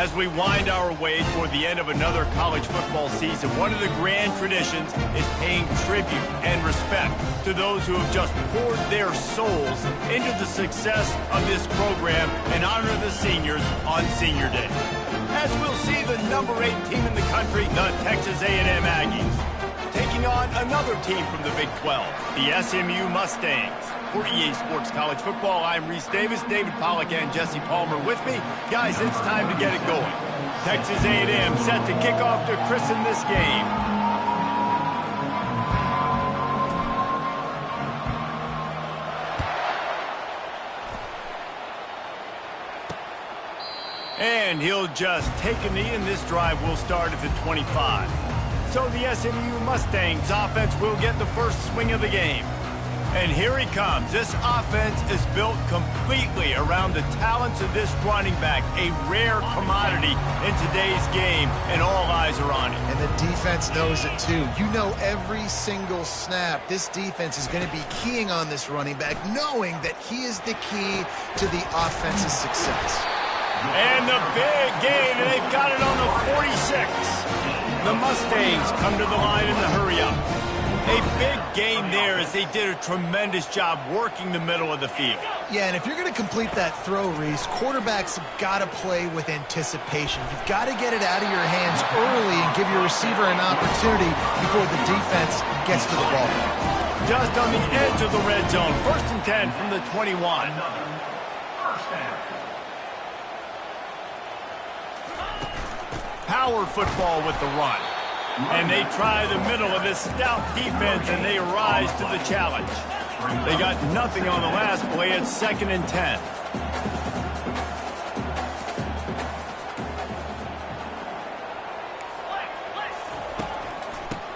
As we wind our way toward the end of another college football season, one of the grand traditions is paying tribute and respect to those who have just poured their souls into the success of this program and honor the seniors on Senior Day. As we'll see the number 8 team in the country, the Texas A&M Aggies, taking on another team from the Big 12, the SMU Mustangs. For EA Sports College Football, I'm Reese Davis, David Pollack, and Jesse Palmer with me. Guys, it's time to get it going. Texas A&M set to kick off to christen this game. And he'll just take a knee, and this drive will start at the 25. So the SMU Mustangs offense will get the first swing of the game. And here he comes. This offense is built completely around the talents of this running back, a rare commodity in today's game, and all eyes are on it. And the defense knows it too. You know every single snap, this defense is going to be keying on this running back, knowing that he is the key to the offense's success. And the big gain, and they've got it on the 46. The Mustangs come to the line in the hurry-up. A big gain there as they did a tremendous job working the middle of the field. Yeah, and if you're going to complete that throw, Reese, quarterbacks have got to play with anticipation. You've got to get it out of your hands early and give your receiver an opportunity before the defense gets to the ball. Just on the edge of the red zone. 1st and 10 from the 21. Power football with the run. And they try the middle of this stout defense, and they rise to the challenge. They got nothing on the last play. It's 2nd and 10.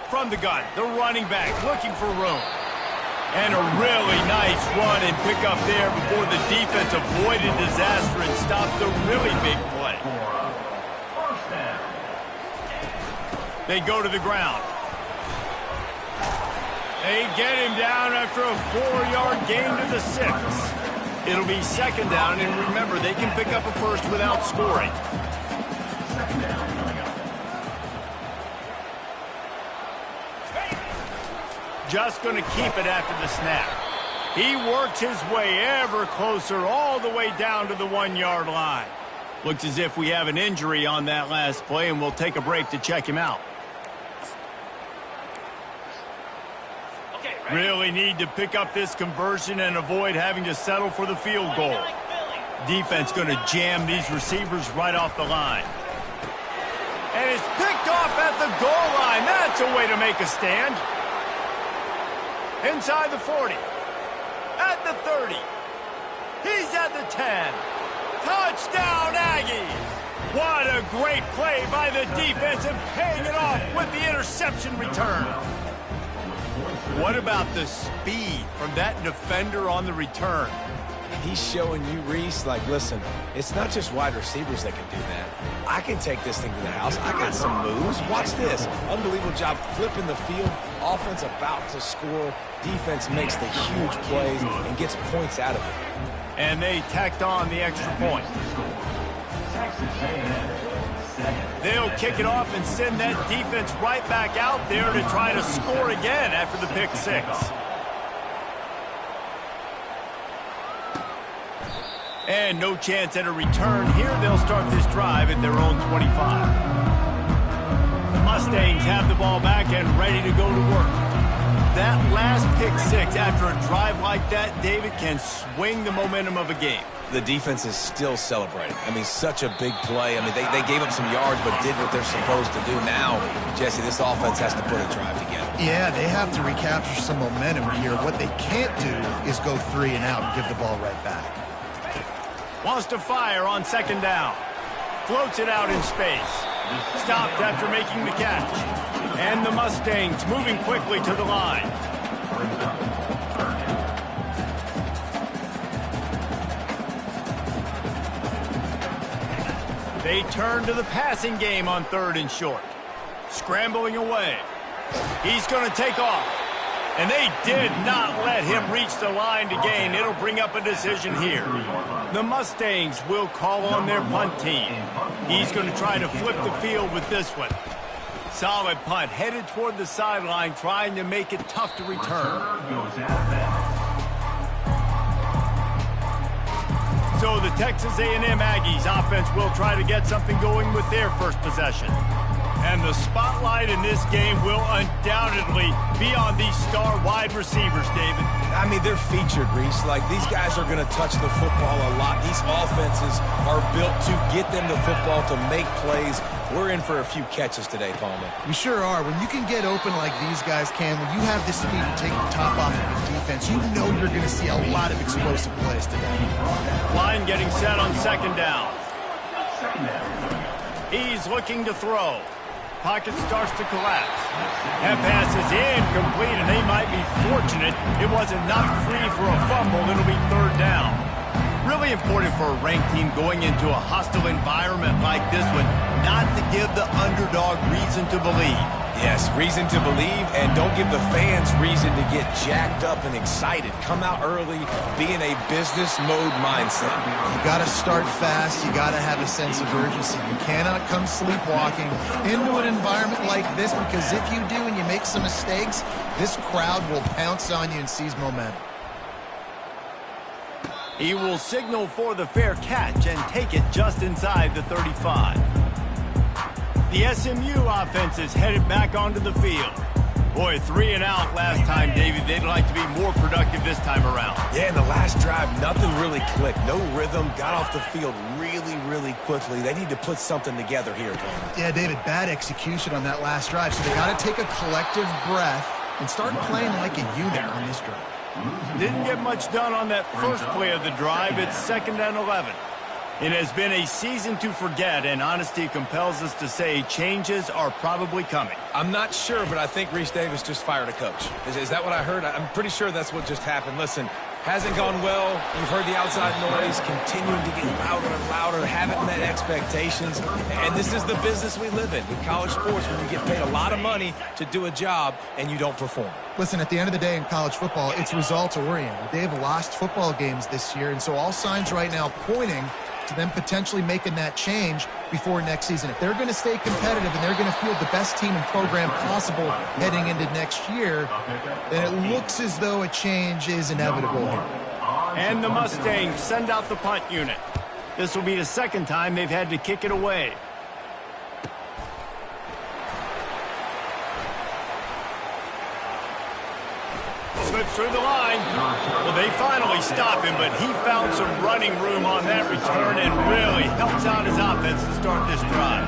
From the gun, the running back looking for room. And a really nice run and pick up there before the defense avoided disaster and stopped the really big play. They go to the ground. They get him down after a 4-yard gain to the 6. It'll be 2nd down, and remember, they can pick up a first without scoring. Just going to keep it after the snap. He works his way ever closer all the way down to the 1-yard line. Looks as if we have an injury on that last play, and we'll take a break to check him out. Really need to pick up this conversion and avoid having to settle for the field goal. Defense going to jam these receivers right off the line. And it's picked off at the goal line. That's a way to make a stand. Inside the 40. At the 30. He's at the 10. Touchdown, Aggies! What a great play by the defense and paying it off with the interception return. What about the speed from that defender on the return? He's showing you, Reese, like, listen, it's not just wide receivers that can do that. I can take this thing to the house. I got some moves. Watch this. Unbelievable job flipping the field. Offense about to score. Defense makes the huge plays and gets points out of it. And they tacked on the extra point. They'll kick it off and send that defense right back out there to try to score again after the pick 6. And no chance at a return here. They'll start this drive at their own 25. The Mustangs have the ball back and ready to go to work. That last pick 6 after a drive like that, David, can swing the momentum of a game. The defense is still celebrating. I mean, such a big play. I mean, they gave up some yards but did what they're supposed to do. Now, Jesse, this offense has to put a drive together. Yeah, they have to recapture some momentum here. What they can't do is go 3 and out and give the ball right back. Wants to fire on 2nd down. Floats it out in space. Stopped after making the catch. And the Mustangs moving quickly to the line. They turn to the passing game on 3rd and short. Scrambling away. He's going to take off. And they did not let him reach the line to gain. It'll bring up a decision here. The Mustangs will call on their punt team. He's going to try to flip the field with this one. Solid punt, headed toward the sideline, trying to make it tough to return. So the Texas A&M Aggies offense will try to get something going with their first possession. And the spotlight in this game will undoubtedly be on these star wide receivers, David. I mean, they're featured, Reese. Like, these guys are going to touch the football a lot. These offenses are built to get them the football, to make plays. We're in for a few catches today, Palmer. We sure are. When you can get open like these guys can, when you have the speed to take the top off of the defense, you know you're going to see a lot of explosive plays today. Line getting set on second down. He's looking to throw. Pocket starts to collapse. That pass is incomplete, and they might be fortunate it wasn't knocked free for a fumble. It'll be third down. Really important for a ranked team going into a hostile environment like this one, not to give the underdog reason to believe. Yes, reason to believe, and don't give the fans reason to get jacked up and excited. Come out early, be in a business mode mindset. You got to start fast. You got to have a sense of urgency. You cannot come sleepwalking into an environment like this, because if you do and you make some mistakes, this crowd will pounce on you and seize momentum. He will signal for the fair catch and take it just inside the 35. The SMU offense is headed back onto the field. Boy, 3 and out last time, David. They'd like to be more productive this time around. Yeah, in the last drive, nothing really clicked. No rhythm, got off the field really quickly. They need to put something together here, Tom. Yeah, David, bad execution on that last drive, so they got to take a collective breath and start playing like a unit on this drive. Didn't get much done on that first play of the drive. It's 2nd and 11. It has been a season to forget, and honesty compels us to say changes are probably coming. I'm not sure, but I think Reese Davis just fired a coach. Is that what I heard? I'm pretty sure that's what just happened. Listen, hasn't gone well. You've heard the outside noise, continuing to get louder and louder, haven't met expectations. And this is the business we live in college sports, when you get paid a lot of money to do a job and you don't perform. Listen, at the end of the day in college football, it's results-oriented. They have lost football games this year, and so all signs right now pointing to them potentially making that change before next season. If they're going to stay competitive and they're going to field the best team and program possible heading into next year, then it looks as though a change is inevitable here. And the Mustangs send out the punt unit. This will be the second time they've had to kick it away. Slips through the line. Well, they finally stop him, but he found some running room on that return and really helps out his offense to start this drive.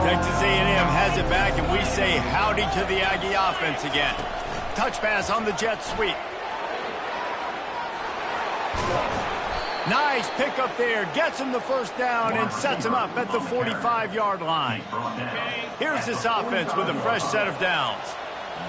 Texas A&M has it back, and we say howdy to the Aggie offense again. Touch pass on the jet sweep. Nice pickup there. Gets him the first down and sets him up at the 45-yard line. Here's this offense with a fresh set of downs.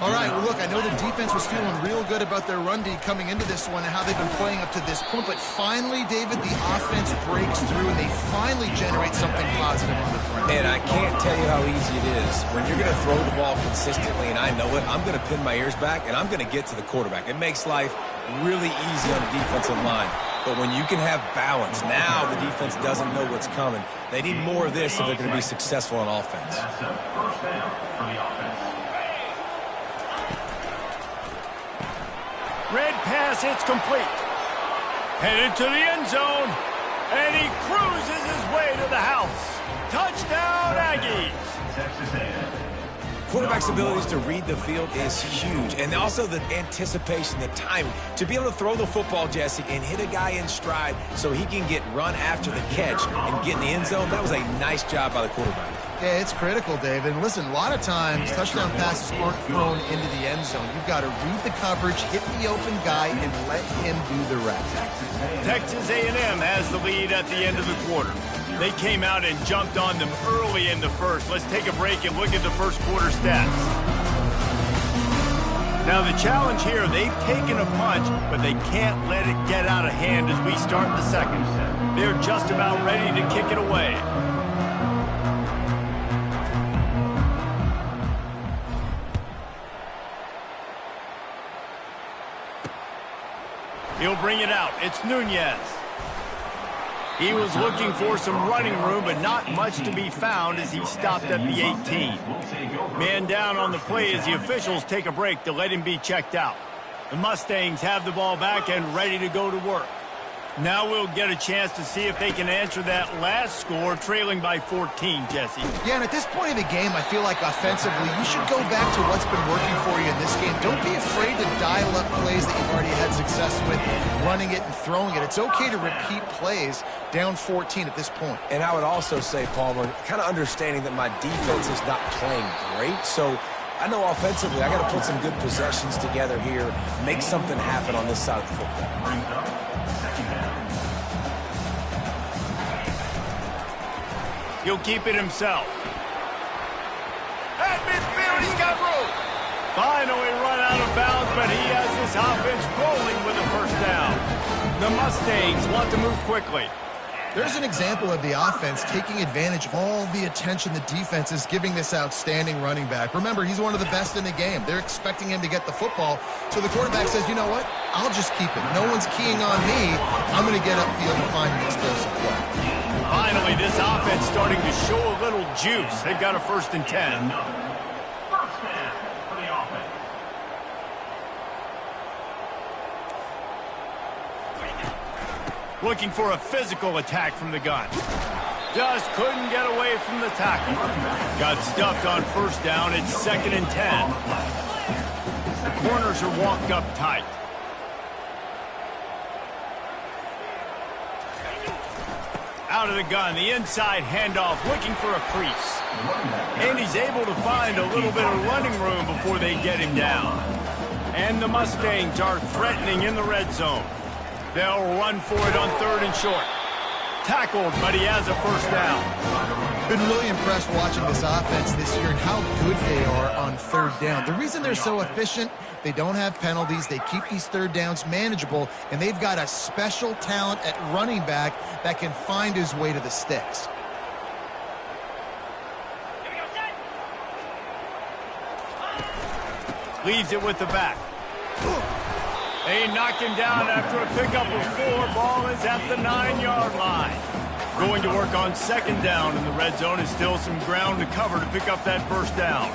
All right, well, look, I know the defense was feeling real good about their run D coming into this one and how they've been playing up to this point, but finally, David, the offense breaks through and they finally generate something positive on the front. And I can't tell you how easy it is. When you're going to throw the ball consistently, and I know it, I'm going to pin my ears back, and I'm going to get to the quarterback. It makes life really easy on the defensive line. But when you can have balance, now the defense doesn't know what's coming. They need more of this if they're going to be successful on offense. First down for the offense. Red pass, it's complete. Headed to the end zone, and he cruises his way to the house. Touchdown, Aggies. Texas A&M. Quarterback's abilities to read the field is huge, and also the anticipation, the timing. To be able to throw the football, Jesse, and hit a guy in stride so he can get run after the catch and get in the end zone, that was a nice job by the quarterback. Yeah, it's critical, David. And listen, a lot of times touchdown passes aren't thrown into the end zone. You've got to read the coverage, hit the open guy, and let him do the rest. Texas A&M has the lead at the end of the quarter. They came out and jumped on them early in the first. Let's take a break and look at the first quarter stats. Now the challenge here, they've taken a punch, but they can't let it get out of hand as we start the second. They're just about ready to kick it away. He'll bring it out. It's Nunez. He was looking for some running room, but not much to be found as he stopped at the 18. Man down on the play as the officials take a break to let him be checked out. The Mustangs have the ball back and ready to go to work. Now we'll get a chance to see if they can answer that last score, trailing by 14, Jesse. Yeah, and at this point in the game, I feel like offensively, you should go back to what's been working for you in this game. Don't be afraid to dial up plays that you've already had success with, running it and throwing it. It's okay to repeat plays down 14 at this point. And I would also say, Palmer, kind of understanding that my defense is not playing great, so I know offensively I got to put some good possessions together here, make something happen on this side of the football. He'll keep it himself. At midfield, he's got room. Finally run out of bounds, but he has this offense rolling with a first down. The Mustangs want to move quickly. There's an example of the offense taking advantage of all the attention the defense is giving this outstanding running back. Remember, he's one of the best in the game. They're expecting him to get the football, so the quarterback says, you know what? I'll just keep it. No one's keying on me. I'm going to get upfield and find an explosive play. Finally, this offense starting to show a little juice. They've got a 1st and 10. First down for the offense. Looking for a physical attack from the gun. Just couldn't get away from the tackle. Got stuffed on first down. It's 2nd and 10. The corners are walked up tight. Out of the gun, the inside handoff, looking for a crease. And he's able to find a little bit of running room before they get him down. And the Mustangs are threatening in the red zone. They'll run for it on 3rd and short. Tackled, but he has a first down. Been really impressed watching this offense this year and how good they are on 3rd down. The reason they're so efficient, they don't have penalties, they keep these 3rd downs manageable, and they've got a special talent at running back that can find his way to the sticks. Leaves it with the back. They knock him down after a pickup of 4. Ball is at the 9-yard line. Going to work on 2nd down in the red zone is still some ground to cover to pick up that first down.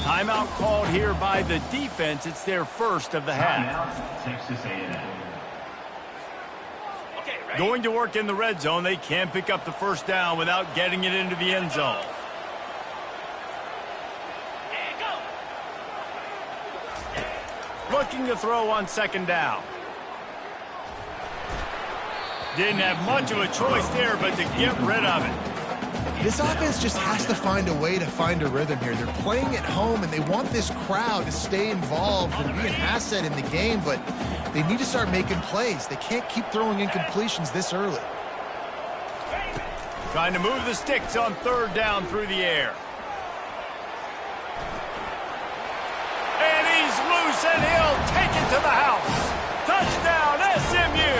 Timeout called here by the defense. It's their first of the half. Texas A&M. Going to work in the red zone. They can pick up the first down without getting it into the end zone. Looking to throw on 2nd down. Didn't have much of a choice there, but to get rid of it. This offense just has to find a way to find a rhythm here. They're playing at home, and they want this crowd to stay involved and be an asset in the game, but they need to start making plays. They can't keep throwing incompletions this early. Trying to move the sticks on 3rd down through the air. And he's loose, and he'll take it to the house. Touchdown, SMU!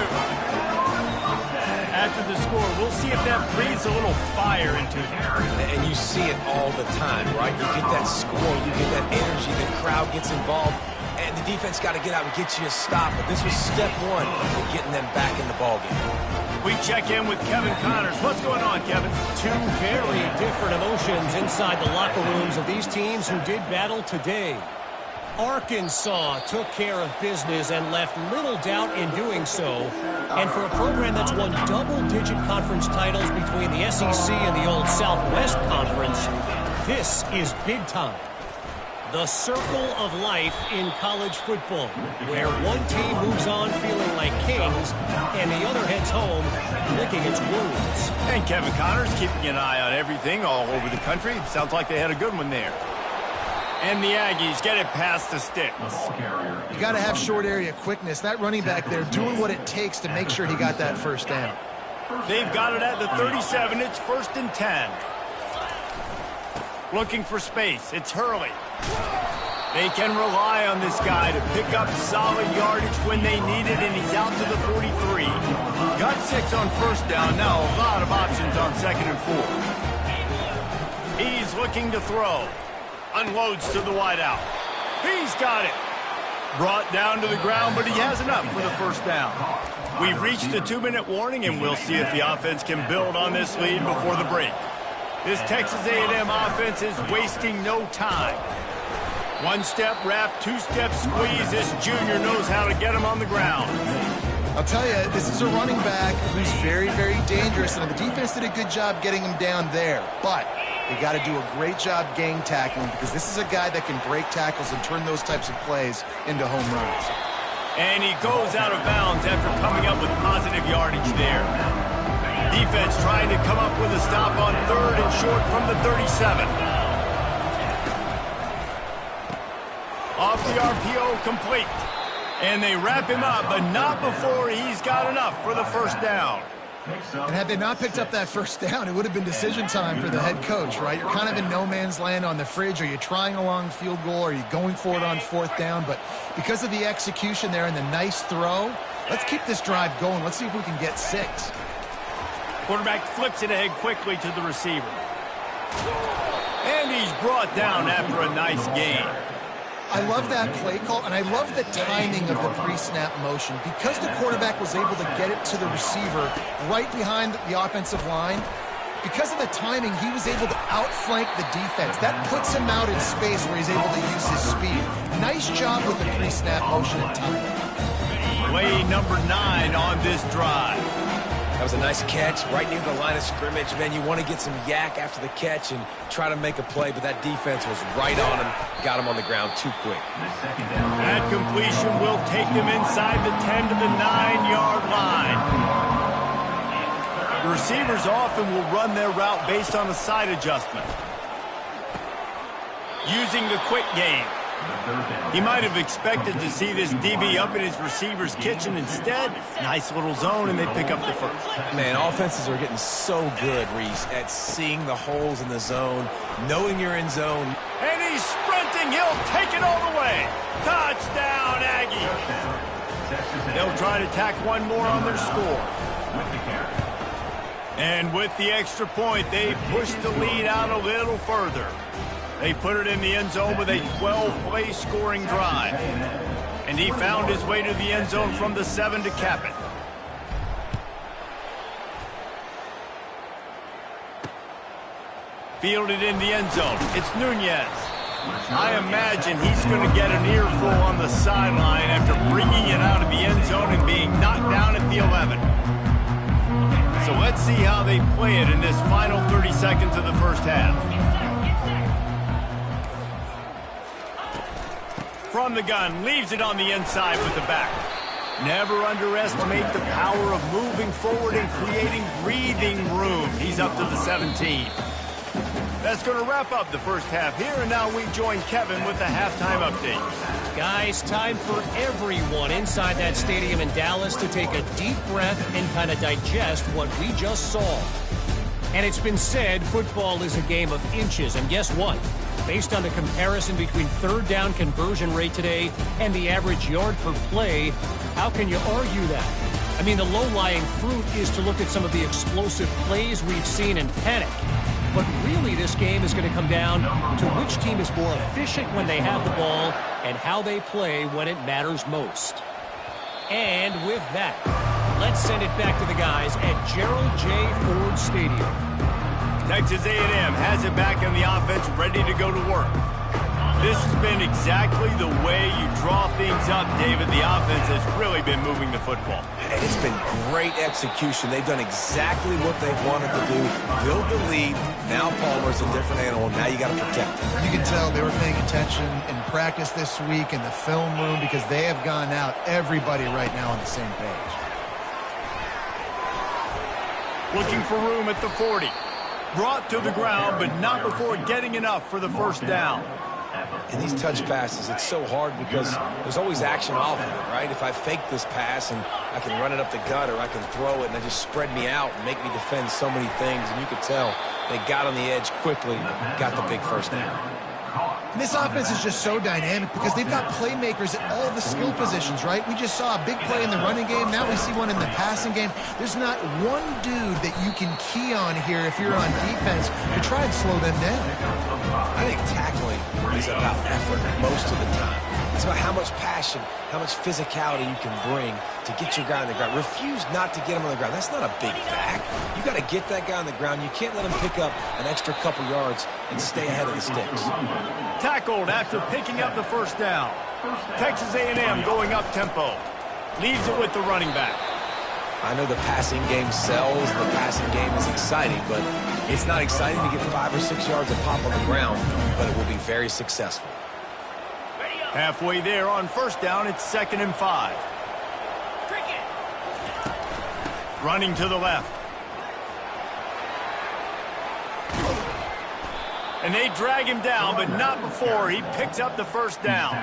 After the score, we'll see if that breathes a little fire into it. And you see it all the time, right? You get that score, you get that energy, the crowd gets involved, and the defense got to get out and get you a stop. But this was step 1 in getting them back in the ballgame. We check in with Kevin Connors. What's going on, Kevin? Two very different emotions inside the locker rooms of these teams who did battle today. Arkansas took care of business and left little doubt in doing so. And for a program that's won double-digit conference titles between the SEC and the old Southwest Conference, this is big time. The circle of life in college football, where one team moves on feeling like kings and the other heads home licking its wounds. And Kevin Connors keeping an eye on everything all over the country. Sounds like they had a good one there. And the Aggies get it past the sticks. You got to have short area quickness. That running back there doing what it takes to make sure he got that first down. They've got it at the 37. It's 1st and 10. Looking for space. It's Hurley. They can rely on this guy to pick up solid yardage when they need it, and he's out to the 43. Got 6 on first down. Now a lot of options on 2nd and 4. He's looking to throw. Unloads to the wideout. He's got it. Brought down to the ground, but he has enough for the first down. We've reached the 2-minute warning, and we'll see if the offense can build on this lead before the break. This Texas A&M offense is wasting no time. One-step wrap, two-step squeeze. This junior knows how to get him on the ground. I'll tell you, this is a running back who's very, very dangerous, and the defense did a good job getting him down there. But they got to do a great job gang tackling, because this is a guy that can break tackles and turn those types of plays into home runs. And he goes out of bounds after coming up with positive yardage there. Defense trying to come up with a stop on 3rd and short from the 37. Off the RPO, complete. And they wrap him up, but not before he's got enough for the first down. And had they not picked up that first down, it would have been decision time for the head coach, right? You're kind of in no man's land on the fridge. Are you trying a long field goal? Are you going for it on 4th down? But because of the execution there and the nice throw, let's keep this drive going. Let's see if we can get 6. Quarterback flips it ahead quickly to the receiver. And he's brought down after a nice gain. I love that play call, and I love the timing of the pre-snap motion. Because the quarterback was able to get it to the receiver right behind the offensive line, because of the timing, he was able to outflank the defense. That puts him out in space where he's able to use his speed. Nice job with the pre-snap motion and timing. Play number 9 on this drive. That was a nice catch right near the line of scrimmage. Man, you want to get some yak after the catch and try to make a play, but that defense was right on him, got him on the ground too quick. That completion will take them inside the 10 to the 9-yard line. The receivers often will run their route based on a side adjustment. Using the quick game. He might have expected to see this DB up in his receiver's kitchen. Instead, nice little zone, and they pick up the first. Man, offenses are getting so good, Reese, at seeing the holes in the zone, knowing you're in zone. And he's sprinting. He'll take it all the way. Touchdown, Aggies. They'll try to tack one more on their score. And with the extra point, they push the lead out a little further. They put it in the end zone with a 12-play scoring drive. And he found his way to the end zone from the 7 to cap it. Fielded in the end zone. It's Nunez. I imagine he's going to get an earful on the sideline after bringing it out of the end zone and being knocked down at the 11. So let's see how they play it in this final 30 seconds of the first half. From the gun, leaves it on the inside with the back. Never underestimate the power of moving forward and creating breathing room. He's up to the 17. That's going to wrap up the first half here, and now we join Kevin with the halftime update. Guys, time for everyone inside that stadium in Dallas to take a deep breath and kind of digest what we just saw. And it's been said football is a game of inches, and guess what? Based on the comparison between 3rd down conversion rate today and the average yard per play, how can you argue that? I mean, the low-lying fruit is to look at some of the explosive plays we've seen and panic. But really, this game is going to come down to which team is more efficient when they have the ball and how they play when it matters most. And with that, let's send it back to the guys at Gerald J. Ford Stadium. Texas A&M has it back in the offense, ready to go to work. This has been exactly the way you draw things up, David. The offense has really been moving the football. It's been great execution. They've done exactly what they wanted to do. Build the lead. Now Palmer's a different animal. Now you got to protect him. You can tell they were paying attention in practice this week in the film room, because they have gone out, everybody right now on the same page. Looking for room at the 40. Brought to the ground, but not before getting enough for the first down. And these touch passes, it's so hard because there's always action off of it, right? If I fake this pass and I can run it up the gut, or I can throw it and they just spread me out and make me defend so many things. And you could tell they got on the edge quickly, got the big first down. And this offense is just so dynamic because they've got playmakers at all the skill positions, right? We just saw a big play in the running game. Now we see one in the passing game. There's not one dude that you can key on here if you're on defense to try and slow them down. I think tackling is about effort most of the time. It's about how much passion, how much physicality you can bring to get your guy on the ground. Refuse not to get him on the ground. That's not a big back. You got to get that guy on the ground. You can't let him pick up an extra couple yards and stay ahead of the sticks. Tackled after picking up the first down. Texas A&M going up tempo. Leaves it with the running back. I know the passing game sells, the passing game is exciting, but it's not exciting to get 5 or 6 yards of pop on the ground, but it will be very successful. Halfway there on first down, it's 2nd and 5. Running to the left. And they drag him down, but not before he picks up the first down.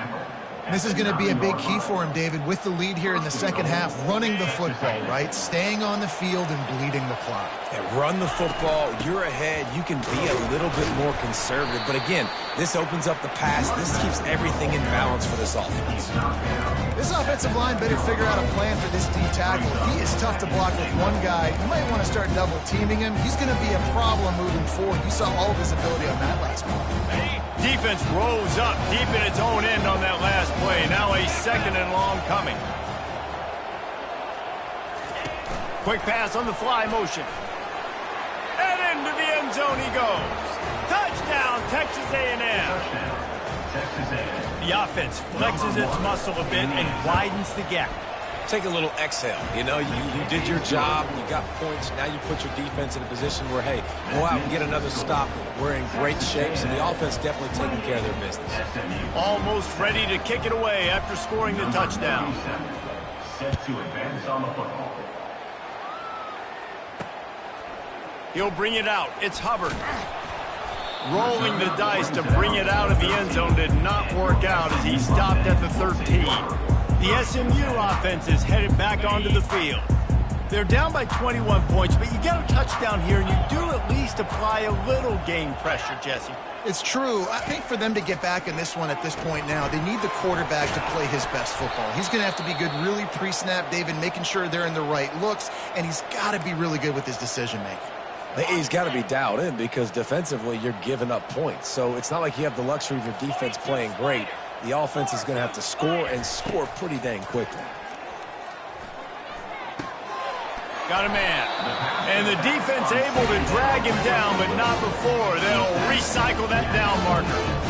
This is going to be a big key for him, David, with the lead here in the second half, running the football, right? Staying on the field and bleeding the clock. Yeah, run the football, you're ahead, you can be a little bit more conservative. But again, this opens up the pass. This keeps everything in balance for this offense. This offensive line better figure out a plan for this D tackle. He is tough to block with one guy. You might want to start double teaming him. He's going to be a problem moving forward. You saw all of his ability on that last play. Defense rose up deep in its own end on that last play. Now a 2nd and long coming. Quick pass on the fly motion. And into the end zone he goes. Touchdown, Texas A&M. The offense flexes its muscle a bit and widens the gap. Take a little exhale. You know, you did your job, you got points, now you put your defense in a position where, hey, go out and get another stop. We're in great shape, so the offense definitely taking care of their business. Almost ready to kick it away after scoring the touchdown. Set to advance on the football. He'll bring it out. It's Hubbard. Rolling the dice to bring it out of the end zone did not work out as he stopped at the 13. The SMU offense is headed back onto the field. They're down by 21 points, but you get a touchdown here, and you do at least apply a little game pressure, Jesse. It's true. I think for them to get back in this one at this point now, they need the quarterback to play his best football. He's going to have to be good really pre-snap, David, making sure they're in the right looks, and he's got to be really good with his decision-making. He's got to be dialed in because defensively you're giving up points. So it's not like you have the luxury of your defense playing great. The offense is going to have to score and score pretty dang quickly. Got a man. And the defense able to drag him down, but not before. They'll recycle that down marker.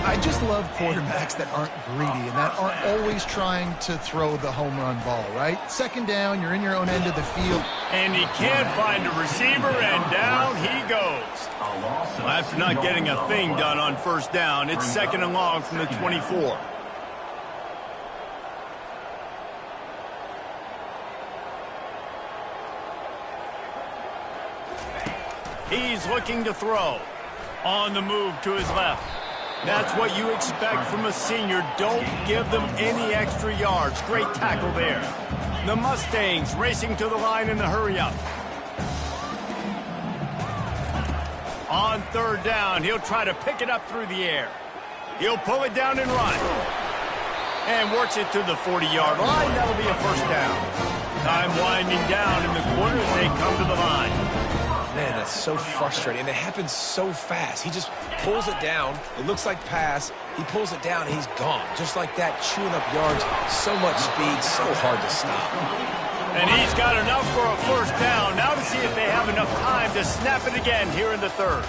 I just love quarterbacks that aren't greedy and that aren't always trying to throw the home run ball, right? 2nd down, you're in your own end of the field. And he can't find a receiver, and down he goes. After not getting a thing done on first down, it's 2nd and long from the 24. He's looking to throw. On the move to his left. That's what you expect from a senior. Don't give them any extra yards. Great tackle there. The Mustangs racing to the line in the hurry-up. On 3rd down, he'll try to pick it up through the air. He'll pull it down and run. And works it to the 40-yard line. That'll be a first down. Time winding down in the corner as they come to the line. Man, that's so frustrating. And it happens so fast. He just pulls it down. It looks like pass. He pulls it down, and he's gone. Just like that, chewing up yards. So much speed, so hard to stop. And he's got enough for a first down. Now to see if they have enough time to snap it again here in the 3rd.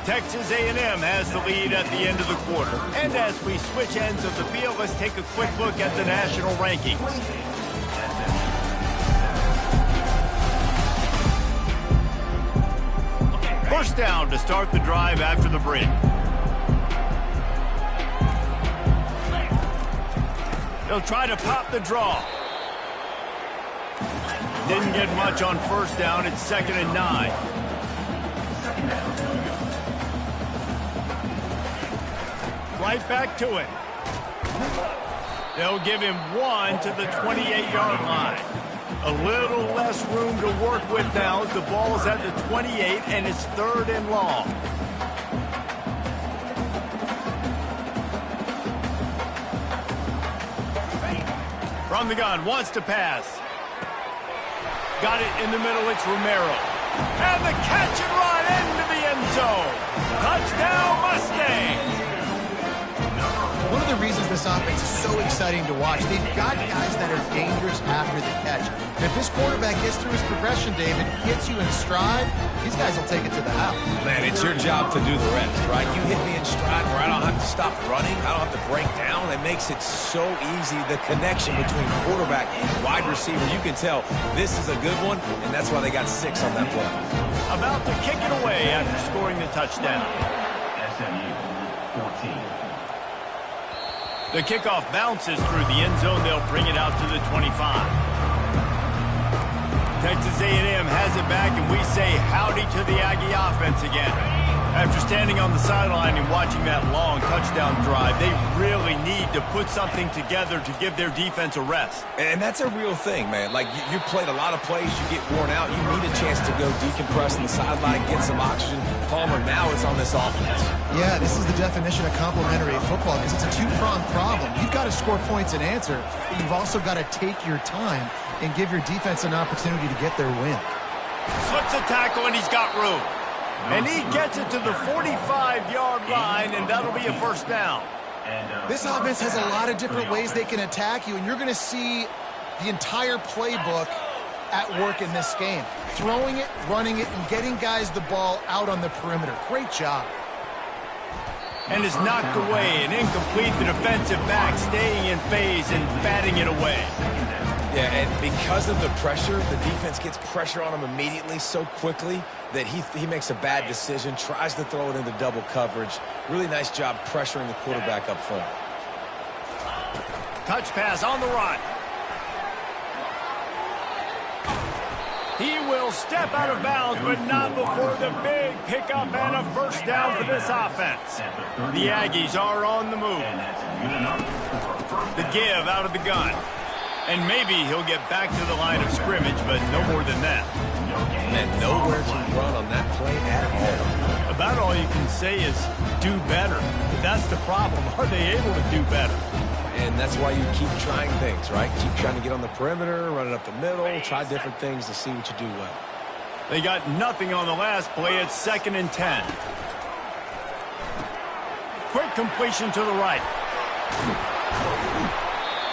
Texas A&M has the lead at the end of the quarter. And as we switch ends of the field, let's take a quick look at the national rankings. First down to start the drive after the break. They'll try to pop the draw. Didn't get much on first down. It's 2nd and 9. Right back to it. They'll give him 1 to the 28-yard line. A little less room to work with now as the ball is at the 28 and it's 3rd and long. From the gun, wants to pass. Got it in the middle, it's Romero. And the catch and run into the end zone. Touchdown, Mustangs. one of the reasons this offense is so exciting to watch, they've got guys that are dangerous after the catch. And if this quarterback gets through his progression, David, hits you in stride, these guys will take it to the house. Man, it's your job to do the rest, right? You hit me in stride where I don't have to stop running. I don't have to break down. It makes it so easy. The connection between quarterback and wide receiver, you can tell this is a good one, and that's why they got 6 on that play. About to kick it away after scoring the touchdown. SMU 14. The kickoff bounces through the end zone. They'll bring it out to the 25. Texas A&M has it back, and we say howdy to the Aggie offense again. After standing on the sideline and watching that long touchdown drive, they really need to put something together to give their defense a rest. And that's a real thing, man. Like, you played a lot of plays, you get worn out, you need a chance to go decompress on the sideline, get some oxygen. Palmer, now it's on this offense. Yeah, this is the definition of complementary football because it's a two-pronged problem. You've got to score points and answer, but you've also got to take your time and give your defense an opportunity to get their win. Slips a tackle, and he's got room. And he gets it to the 45-yard line, and that'll be a first down. This offense has a lot of different ways they can attack you, and you're going to see the entire playbook at work in this game. Throwing it, running it, and getting guys the ball out on the perimeter. Great job. And is knocked away and incomplete. The defensive back staying in phase and batting it away. Yeah, and because of the pressure, the defense gets pressure on him immediately so quickly that he makes a bad decision, tries to throw it into double coverage. Really nice job pressuring the quarterback up front. Touch pass on the run. He will step out of bounds, but not before the big pickup and a first down for this offense. The Aggies are on the move. The give out of the gun. And maybe he'll get back to the line of scrimmage, but no more than that. And nowhere to run on that play at all. About all you can say is do better. But that's the problem. Are they able to do better? And that's why you keep trying things, right? Keep trying to get on the perimeter, running up the middle, try different things to see what you do well. They got nothing on the last play. It's 2nd and 10. Quick completion to the right.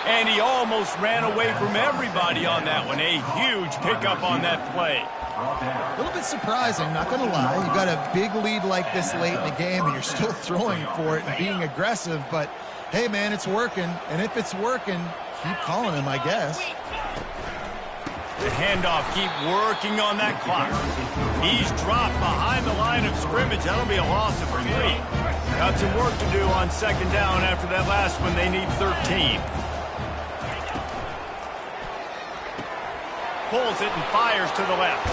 And he almost ran away from everybody on that one. A huge pickup on that play. A little bit surprising, not going to lie. You've got a big lead like this late in the game, and you're still throwing for it and being aggressive. But, hey, man, it's working. And if it's working, keep calling him, I guess. The handoff, keep working on that clock. He's dropped behind the line of scrimmage. That'll be a loss of 3. Got some work to do on 2nd down after that last one. They need 13. Pulls it and fires to the left.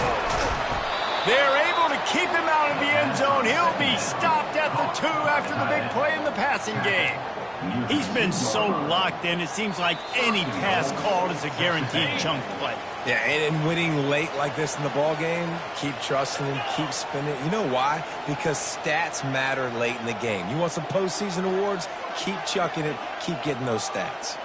They're able to keep him out of the end zone. He'll be stopped at the 2 after the big play in the passing game. He's been so locked in, it seems like any pass called is a guaranteed chunk play. Yeah, and winning late like this in the ball game, keep trusting him, keep spinning. You know why? Because stats matter late in the game. You want some postseason awards? Keep chucking it, keep getting those stats.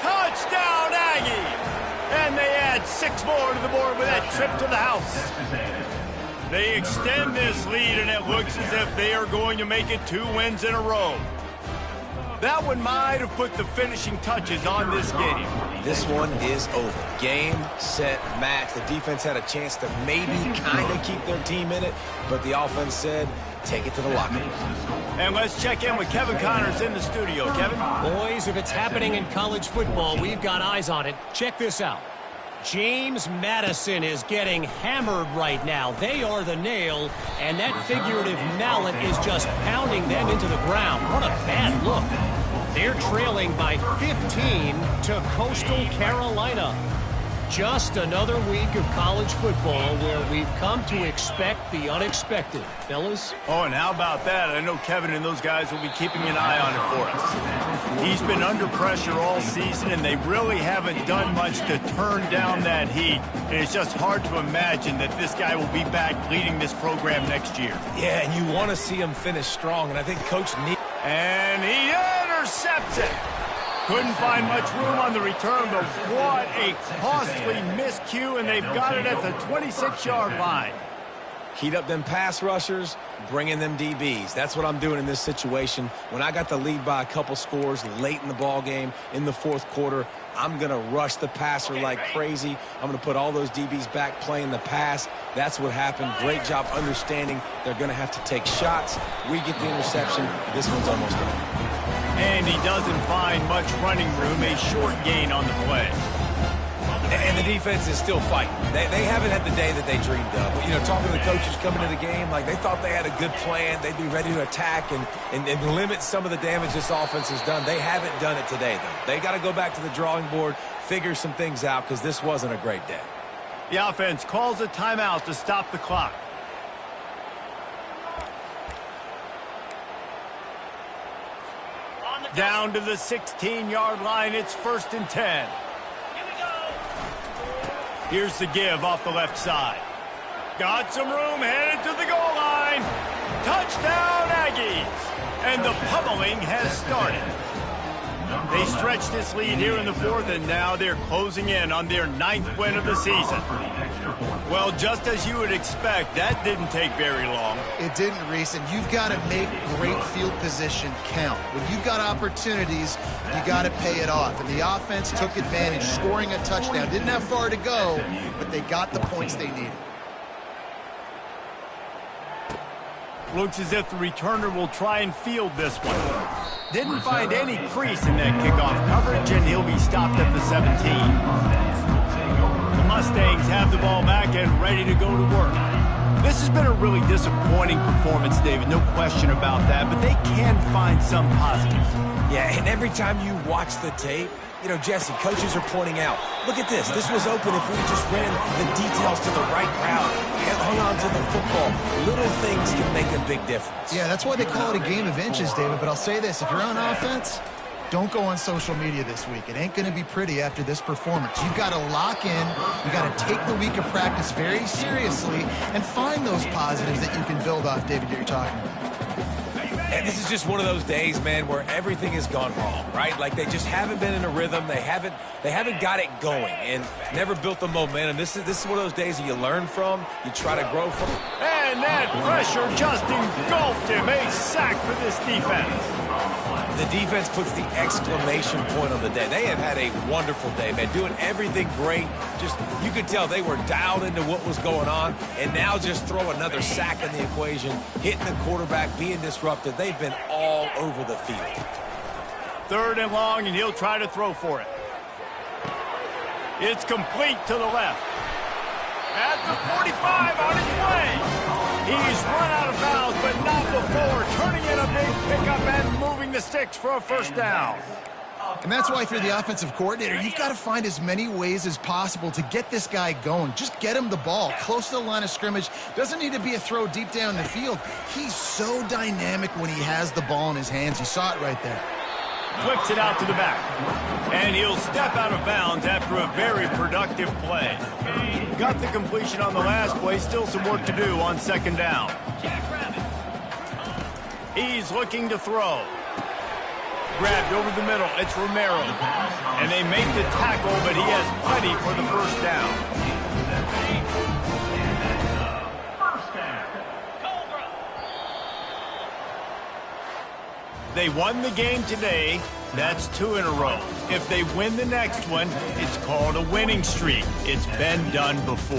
Touchdown, Aggie! And they add 6 more to the board with that trip to the house. They extend this lead, and it looks as if they are going to make it 2 wins in a row. That one might have put the finishing touches on this game. This one is over. Game, set, match. The defense had a chance to maybe kind of keep their team in it, but the offense said, take it to the locker room. And let's check in with Kevin Connors in the studio. Kevin? Boys, if it's happening in college football, we've got eyes on it. Check this out. James Madison is getting hammered right now. They are the nail, and that figurative mallet is just pounding them into the ground. What a bad look. They're trailing by 15 to Coastal Carolina. Just another week of college football where we've come to expect the unexpected. Fellas? Oh, and how about that? I know Kevin and those guys will be keeping an eye on it for us. He's been under pressure all season, and they really haven't done much to turn down that heat. And it's just hard to imagine that this guy will be back leading this program next year. Yeah, and you want to see him finish strong, and I think Coach needs... And he intercepts it. Couldn't find much room on the return, but what a costly miscue, and they've got it at the 26-yard line. Heat up them pass rushers, bring in them DBs. That's what I'm doing in this situation. When I got the lead by a couple scores late in the ball game, in the fourth quarter, I'm going to rush the passer like crazy. I'm going to put all those DBs back playing the pass. That's what happened. Great job understanding they're going to have to take shots. We get the interception. This one's almost done. And he doesn't find much running room, a short gain on the play. And the defense is still fighting. They haven't had the day that they dreamed of. But, you know, talking to the coaches coming to the game, like they thought they had a good plan. They'd be ready to attack and limit some of the damage this offense has done. They haven't done it today, though. They got to go back to the drawing board, figure some things out, because this wasn't a great day. The offense calls a timeout to stop the clock. Down to the 16-yard line. It's 1st and 10. Here's the give off the left side. Got some room, headed to the goal line. Touchdown, Aggies. And the pummeling has started. They stretched this lead here in the 4th, and now they're closing in on their 9th win of the season. Well, just as you would expect, that didn't take very long. It didn't, Reese, and you've got to make great field position count. When you've got opportunities, you got to pay it off. And the offense took advantage, scoring a touchdown. Didn't have far to go, but they got the points they needed. Looks as if the returner will try and field this one. Didn't find any crease in that kickoff coverage, and he'll be stopped at the 17. The Mustangs have the ball back and ready to go to work. This has been a really disappointing performance, David, no question about that, but they can find some positives. Yeah, and every time you watch the tape, you know, Jesse, coaches are pointing out, look at this. This was open if we just ran the details to the right route, hung on to the football. Little things can make a big difference. Yeah, that's why they call it a game of inches, David. But I'll say this, if you're on offense, don't go on social media this week. It ain't going to be pretty after this performance. You've got to lock in. You've got to take the week of practice very seriously and find those positives that you can build off, David, that you're talking about. And this is just one of those days, man, where everything has gone wrong, right? Like they just haven't been in a rhythm. They haven't got it going and never built the momentum. This is one of those days that you learn from, you try to grow from. And that pressure just engulfed him. A sack for this defense. The defense puts the exclamation point on the day. They have had a wonderful day, man, doing everything great. Just, you could tell they were dialed into what was going on, and now just throw another sack in the equation, hitting the quarterback, being disruptive. They've been all over the field. 3rd and long, and he'll try to throw for it. It's complete to the left. At the 45 on his way. He's run out of bounds, but not before turning in a big pickup and moving the sticks for a 1st down. And that's why, through the offensive coordinator, you've got to find as many ways as possible to get this guy going. Just get him the ball close to the line of scrimmage. Doesn't need to be a throw deep down the field. He's so dynamic when he has the ball in his hands. You saw it right there. Flips it out to the back. And he'll step out of bounds after a very productive play. Got the completion on the last play. Still some work to do on 2nd down. He's looking to throw. Grabbed over the middle. It's Romero. And they make the tackle, but he has plenty for the 1st down. They won the game today. That's 2 in a row. If they win the next one, it's called a winning streak. It's been done before.